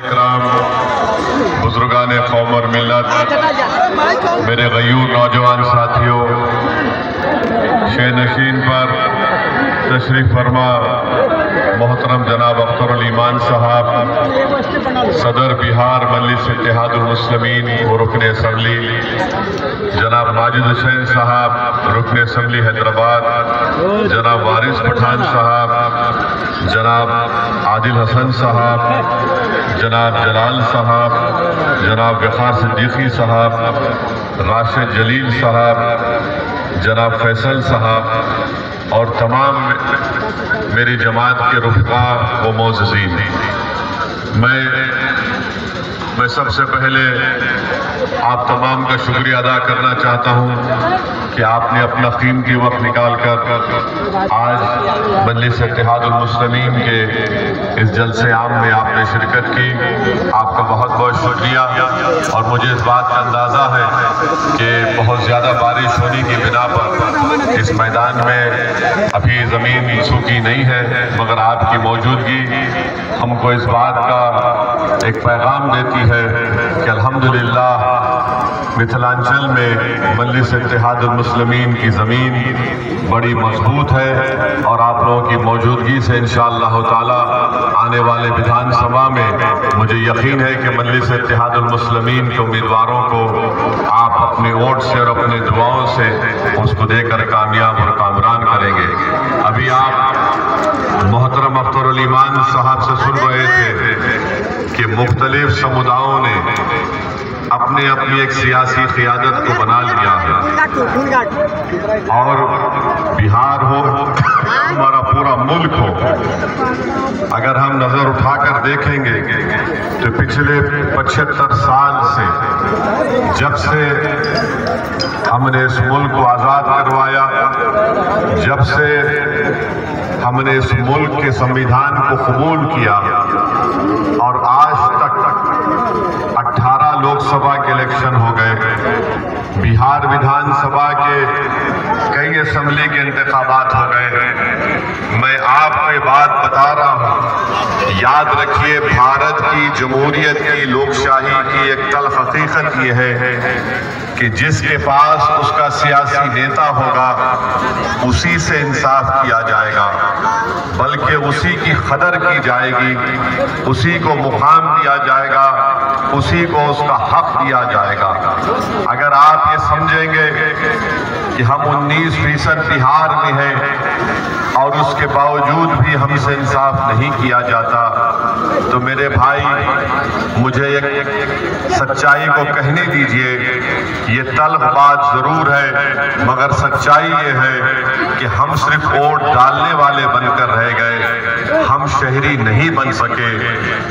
इकराम, बुजुर्गान कौम और मिल्लत, मेरे गयूर नौजवान साथियों, शे नशीन पर तशरीफ फरमा मोहतरम जनाब अख्तर ईमान साहब, सदर बिहार मजलिस इत्तेहादुल मुस्लिमीन व रुकन असम्बली, जनाब माजिद हुसैन साहब, रुकन असम्बली हैदराबाद, जनाब वारिस पठान साहब, जनाब आदिल हसन साहब, जनाब जलाल साहब, जनाब वक़ार सिद्दीकी साहब, राशिद जलील साहब, जनाब फैसल साहब और तमाम मेरी जमात के रुफ़क़ा व मोअज़्ज़ीन, मैं सबसे पहले आप तमाम का शुक्रिया अदा करना चाहता हूं कि आपने अपना कीमती वक्त निकाल कर आज मजलिस इत्तेहादुल मुस्लिमीन के इस जलसे आम में आपने शिरकत की। आपका बहुत बहुत शुक्रिया। और मुझे इस बात का अंदाज़ा है कि बहुत ज़्यादा बारिश होने की बिना पर इस मैदान में अभी ज़मीन सूखी नहीं है, मगर आपकी मौजूदगी हमको इस बात का एक पैगाम देती है कि अल्हम्दुलिल्लाह मिथिलांचल में मजलिस इत्तेहादुल मुस्लिमीन की ज़मीन बड़ी मजबूत है और आप लोगों की मौजूदगी से इंशाअल्लाह ताला आने वाले विधानसभा में मुझे यकीन है कि मजलिस इत्तेहादुल मुस्लिमीन के उम्मीदवारों को आप अपने वोट से और अपने दुआओं से उसको देकर कामयाब और कामरान करेंगे। अभी आप मोहतरम अख्तर ईमान साहब से सुन रहे थे कि मुख्तलिफ समुदायों ने अपने अपनी एक सियासी क़ियादत को बना लिया है और बिहार हो हमारा पूरा मुल्क हो, अगर हम नज़र उठाकर देखेंगे तो पिछले 75 साल से जब से हमने इस मुल्क को आज़ाद करवाया, जब से हमने इस मुल्क के संविधान को कबूल किया और आज तक 18 लोकसभा के इलेक्शन हो गए, बिहार विधानसभा के कई असेंबली के इंतखाबात हो गए। मैं आपको ये बात बता रहा हूँ, याद रखिए भारत की जमहूरियत की लोकशाही की एक तल्ख हकीकत ये है कि जिसके पास उसका सियासी नेता होगा उसी से इंसाफ किया जाएगा, बल्कि उसी की कदर की जाएगी, उसी को मुकाम दिया जाएगा, उसी को उसका हक दिया जाएगा। अगर आप ये समझेंगे कि हम 19% बिहार में हैं और उसके बावजूद भी हमसे इंसाफ नहीं किया जाता, तो मेरे भाई मुझे एक सच्चाई को कहने दीजिए। ये तल्ख बात जरूर है, मगर सच्चाई ये है कि हम सिर्फ वोट डालने वाले बनकर रह गए, हम शहरी नहीं बन सके।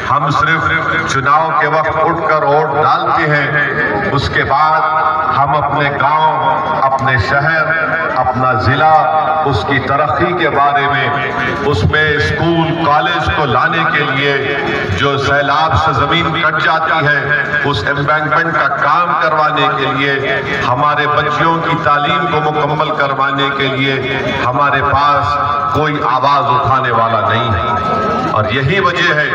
हम सिर्फ चुनाव के वक्त उठकर वोट डालते हैं, उसके बाद हम अपने गांव, अपने शहर, अपना जिला, उसकी तरक्की के बारे में, उसमें स्कूल कॉलेज को लाने के लिए जो सैलाब से जमीन कट जाती है उस एम्बैंकमेंट का काम करवाने के लिए, हमारे बच्चियों की तालीम को मुकम्मल करवाने के लिए हमारे पास कोई आवाज उठाने वाला नहीं है। और यही वजह है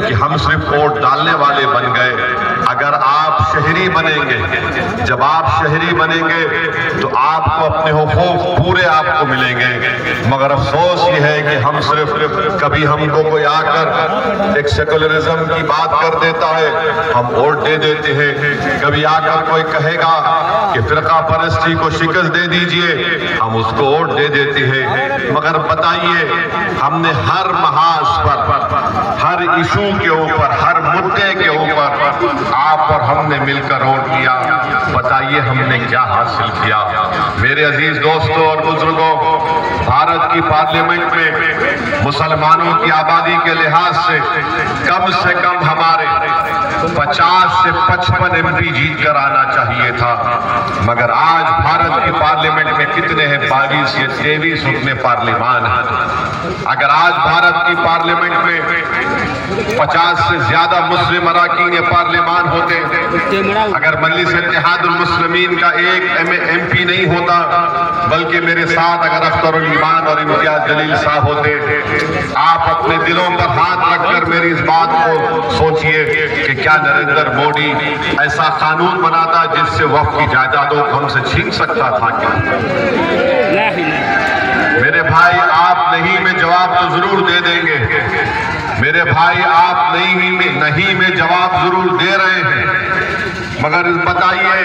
कि हम सिर्फ वोट डालने वाले बन गए। अगर आप शहरी बनेंगे, जब आप शहरी बनेंगे तो आपको अपने हुकूक पूरे आपको मिलेंगे, मगर अफसोस ये है कि हम सिर्फ कभी हमको कोई आकर एक सेकुलरिज्म की बात कर देता है, हम वोट दे देते हैं। कभी आकर कोई कहेगा कि फिरका परस्ती को शिकस्त दे दीजिए, हम उसको वोट दे देते हैं। मगर बताइए, हमने हर महाज पर, हर इशू के ऊपर, हर मुद्दे के ऊपर आप और हमने मिलकर वोट दिया। बताइए हमने क्या हासिल किया? मेरे अजीज दोस्तों और बुजुर्गों, भारत की पार्लियामेंट में मुसलमानों की आबादी के लिहाज से कम हमारे 50 से 55 MP जीत कर आना चाहिए था, मगर आज भारत की पार्लियामेंट में कितने हैं? 22 या 23 रुकने पार्लियामान है। अगर आज भारत की पार्लियामेंट में 50 से ज्यादा मुस्लिम अराकीन पार्लियामान होते, अगर मजलिस इत्तेहादुल मुस्लिमीन का एक MP नहीं होता, बल्कि मेरे साथ अगर अख्तरुल ईमान और इम्तियाज जलील साहब होते, आप अपने दिलों पर हाथ रखकर मेरी इस बात को सोचिए कि क्या नरेंद्र मोदी ऐसा कानून बनाता जिससे वक्फ की जायदादों को हमसे छीन सकता था क्या? मेरे भाई, आप नहीं में जवाब तो जरूर दे देंगे। मेरे भाई, आप नहीं में जवाब जरूर दे रहे हैं, मगर बताइए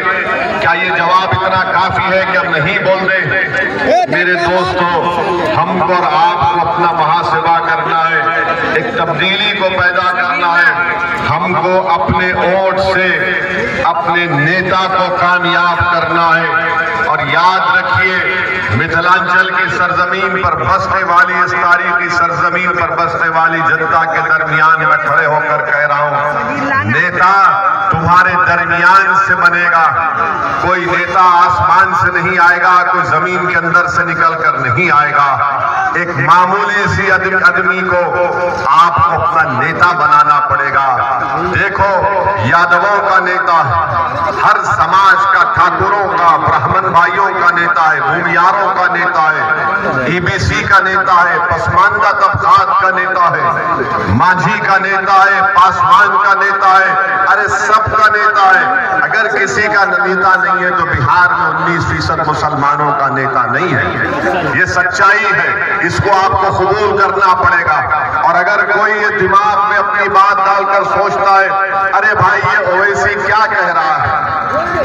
क्या ये जवाब इतना काफी है कि हम नहीं बोल दें? मेरे दोस्तों, हमको और आपको अपना महासेवा करना है, एक तब्दीली को पैदा करना है। हमको अपने वोट से अपने नेता को कामयाब करना है। और याद रखिए, मिथिलांचल की सरजमीन पर बसने वाली, इस तारीखी सरजमीन पर बसने वाली जनता के दरमियान में खड़े होकर कह रहा हूं, नेता तुम्हारे दरमियान से बनेगा। कोई नेता आसमान से नहीं आएगा, कोई जमीन के अंदर से निकल कर नहीं आएगा। एक मामूली सी आदमी को आपको अपना नेता बनाना पड़ेगा। देखो, यादवों का नेता है, हर समाज का, ठाकुरों का, ब्राह्मण भाइयों का नेता है, भूमियारों का नेता है, EBC का नेता है, पसमानदा तबकात का नेता है, माझी का नेता है, पासवान का नेता है, अरे सबका नेता है। अगर किसी का नेता नहीं है तो बिहार में 19% मुसलमानों का नेता नहीं है। ये सच्चाई है, इसको आपको कबूल करना पड़ेगा। और अगर कोई ये दिमाग में अपनी बात डालकर सोचता है, अरे भाई ये ओवैसी क्या कह रहा है,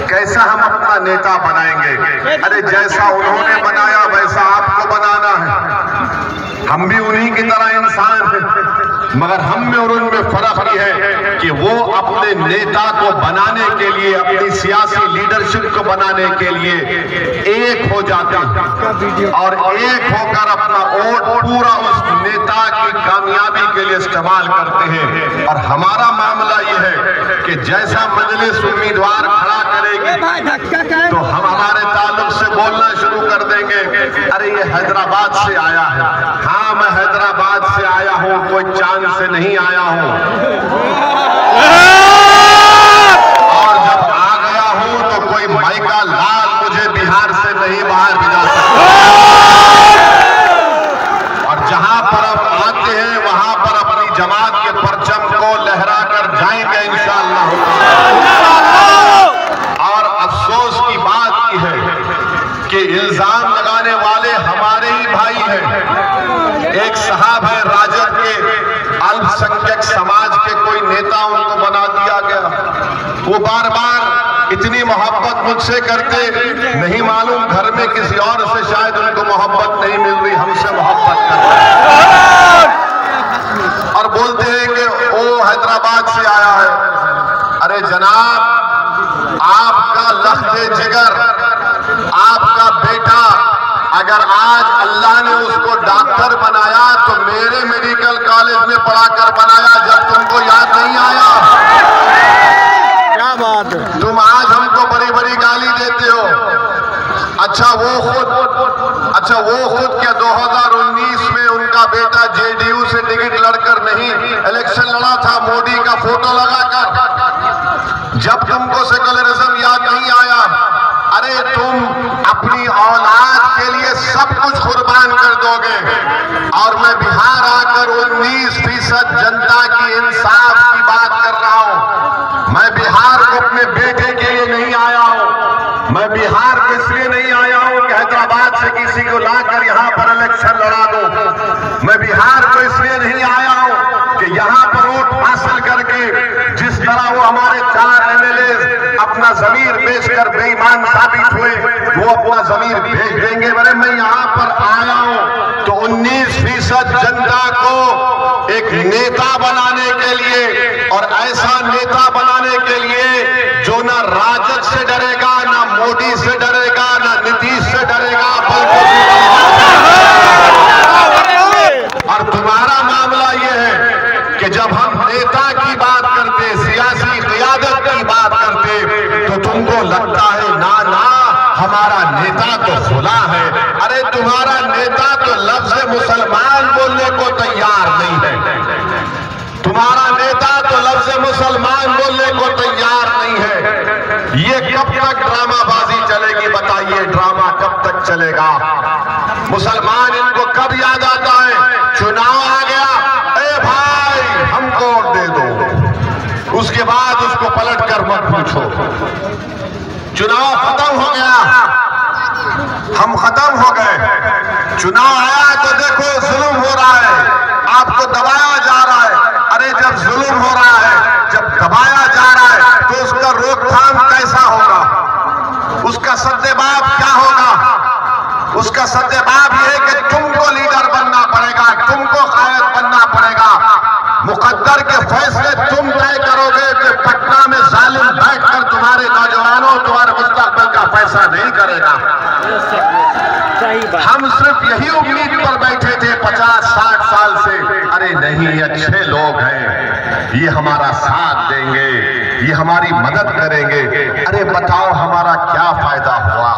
कैसा हम अपना नेता बनाएंगे? अरे जैसा उन्होंने बनाया वैसा आपको बनाना है। हम भी उन्हीं की तरह इंसान हैं, मगर हम में और उनमें फर्क ये है कि वो अपने नेता को बनाने के लिए, अपनी सियासी लीडरशिप को बनाने के लिए एक हो जाते हैं और एक होकर अपना वोट पूरा उस नेता की कामयाबी के लिए इस्तेमाल करते हैं। और हमारा मामला ये है कि जैसा मजलिस उम्मीदवार खड़ा करेगी तो हम हमारे ताल्लुक से बोलना शुरू कर देंगे, अरे ये हैदराबाद से आया है। हाँ, मैं हैदराबाद से आया हूँ, कोई चांद से नहीं आया हूँ। और जब आ गया हूँ तो कोई माइका लाल मुझे बिहार से नहीं बाहर भिजा सकता। और जहां पर अब आते हैं वहां पर अपनी जमात के परचम को लहरा कर जाएंगे इंशाअल्लाह। और अफसोस की बात की है कि इल्जाम लगाने वाले हमारे ही भाई हैं। एक साहब है राजद के, अल्पसंख्यक समाज के कोई नेता उनको बना दिया गया। वो बार बार इतनी मोहब्बत मुझसे करते, नहीं मालूम घर में किसी और से शायद उनको मोहब्बत नहीं मिल रही, हमसे मोहब्बत कर रहे हैं। और बोलते हैं कि वो हैदराबाद से आया है। अरे जनाब, आपका लख्ते जिगर, आपका बेटा अगर आज अल्लाह ने उसको डॉक्टर बनाया तो मेरे मेडिकल कॉलेज में पढ़ाकर बनाया, जब तुमको याद नहीं आया? क्या बात है, तुम आज हमको बड़ी बड़ी गाली देते हो। अच्छा वो खुद क्या 2019 में उनका बेटा JDU से टिकट लड़कर नहीं इलेक्शन लड़ा था, मोदी का फोटो लगाकर? जब तुमको सेकुलरिज्म याद नहीं आया? अरे तुम अपनी औलाद के लिए सब कुछ कुर्बान कर दोगे। और मैं बिहार आकर 19% जनता की इंसाफ की बात कर रहा हूं। मैं बिहार को अपने बेटे के लिए नहीं आया हूं। मैं बिहार को इसलिए नहीं आया हूं कि हैदराबाद से किसी को लाकर यहां पर इलेक्शन लड़ा दूं। मैं बिहार को इसलिए नहीं आया हूं कि यहां पर वोट हासिल करके जिस तरह वो हमारे 4 MLA अपना जमीर बेचकर बेईमान साबित हुए, वो अपना जमीर भेज देंगे। मैंने मैं यहाँ पर आया हूँ तो 19% जनता को एक नेता बनाने के लिए, और ऐसा नेता बनाने के लिए जो ना राजद से डरेगा, ना मोदी से डरेगा, ना नीतीश से डरेगा, बल्कि और तुम्हारा मामला ये है कि जब हम नेता की बात करते, सियासी हमारा नेता तो खुला है। अरे तुम्हारा नेता तो लफ्ज मुसलमान बोलने को तैयार नहीं है। तुम्हारा नेता तो लफ्ज मुसलमान बोलने को तैयार नहीं है। ये कब तक ड्रामाबाजी चलेगी बताइए? ड्रामा कब तक चलेगा? मुसलमान इनको कब याद आता है? चुनाव आ गया, ए भाई हमको वोट दे दो, उसके बाद उसको पलट कर मत पूछो। चुनाव खत्म हो गया, हम खत्म हो गए। चुनाव आया तो देखो जुल्म हो रहा है, आपको दबाया जा रहा है। अरे जब जुल्म हो रहा है, जब दबाया जा रहा है, तो उसका रोकथाम कैसा होगा? उसका सद्देबाब क्या होगा? उसका सद्देबाब यह है कि तुमको लीडर बनना पड़ेगा, तुमको कायद बनना पड़ेगा। मुकद्दर के फैसले तुम तय करोगे कि पटना में जालिम बैठकर तुम्हारे नौजवानों, तुम्हारे मुस्तकबिल का फैसला नहीं करेगा। हम सिर्फ यही उम्मीद पर बैठे थे 50-60 साल से, अरे नहीं अच्छे लोग हैं, ये हमारा साथ देंगे, ये हमारी मदद करेंगे। अरे बताओ हमारा क्या फायदा हुआ?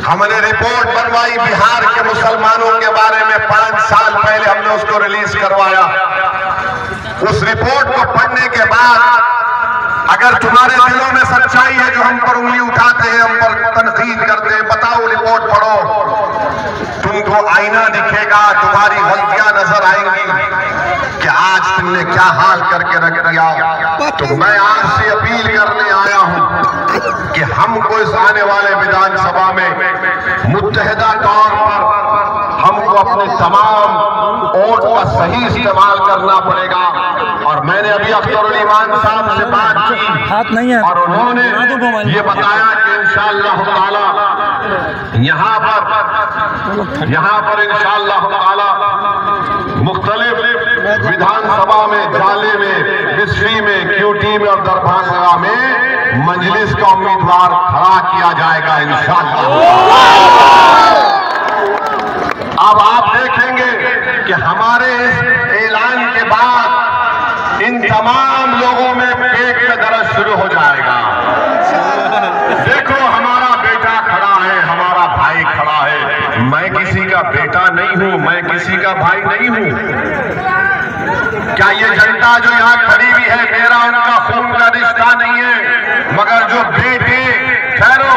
हमने रिपोर्ट बनवाई बिहार के मुसलमानों के बारे में, 5 साल पहले हमने उसको रिलीज करवाया। उस रिपोर्ट को पढ़ने के बाद अगर तुम्हारे दिलों में सच्चाई है, जो हम पर उंगली उठाते हैं, हम पर तनकीद करते हैं, बताओ रिपोर्ट पढ़ो, तुमको आईना दिखेगा, तुम्हारी गलतियां नजर आएंगी कि आज तुमने क्या हाल करके रख दिया। तो मैं आज से अपील करने आया हूं कि हमको इस आने वाले विधानसभा में मुत्तहिदा तौर पर हमको अपने तमाम वोट का सही इस्तेमाल करना पड़ेगा। और मैंने अभी अख्तरुल ईमान साहब से बात की और उन्होंने ये बताया कि इंशाअल्लाह ताला यहाँ पर इंशाअल्लाह ताला मुख्तलिफ विधानसभा में, झाले में, बिस्फी में, क्यूटी में और दरभंगा में मजलिस का उम्मीदवार खड़ा किया जाएगा इंशाअल्लाह। अब आप देखेंगे कि हमारे इस ऐलान के बाद इन तमाम लोगों में पेट में दर्द शुरू हो जाएगा। देखो हमारा बेटा खड़ा है, हमारा भाई खड़ा है। मैं किसी का बेटा नहीं हूं, मैं किसी का भाई नहीं हूं। क्या ये जनता जो यहाँ खड़ी हुई है, मेरा उनका खून का रिश्ता नहीं है, मगर जो बेटे ठहरो,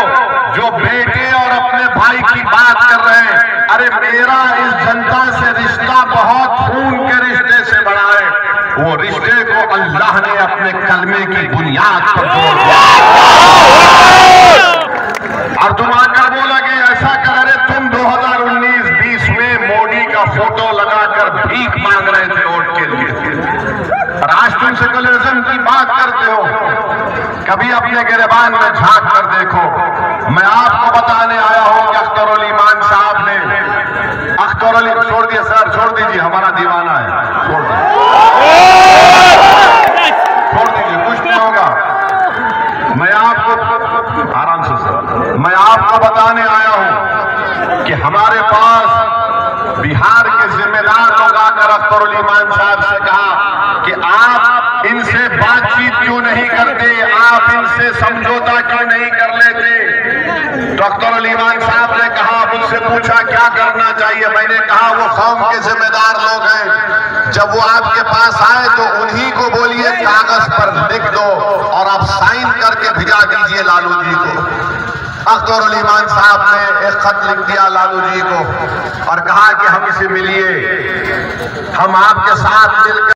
जो बेटे और अपने भाई की बात कर रहे हैं, अरे मेरा इस जनता से रिश्ता बहुत खून के रिश्ते से बड़ा है। वो रिश्ते को अल्लाह ने अपने कलमे की बुनियाद पर जोड़ दिया। और तुम आकर बोलोगे ऐसा कर, अरे तुम 2019-20 में मोदी का फोटो लगाकर भीख मांग रहे थे वोट के लिए, और आज तुम सेकुलरिज्म की बात करते हो। कभी अपने गिरबान में झांक कर देखो। मैं आपको बताने आया हूं कि अख्तरुल ईमान साहब ने, अख्तरुल छोड़ दिए सर, छोड़ दीजिए, हमारा दीवाना है, छोड़ दीजिए, कुछ नहीं होगा। मैं आपको आराम से सर, मैं आपको बताने आया हूं कि हमारे पास बिहार के जिम्मेदार लोग आकर अख्तरुल ईमान साहब से कहा कि आप इनसे बातचीत क्यों नहीं करते, आप इनसे समझौता क्यों नहीं कर लेते। तो अख्तरुल ईमान साहब ने कहा, मुझसे पूछा क्या करना चाहिए। मैंने कहा वो कौम के जिम्मेदार लोग हैं, जब वो आपके पास आए तो उन्हीं को बोलिए कागज पर लिख दो और आप साइन करके भिजा दीजिए लालू जी को। अख्तरुल ईमान साहब ने एक खत लिख दिया लालू जी को और कहा कि हमसे मिलिए, हम आपके साथ मिलकर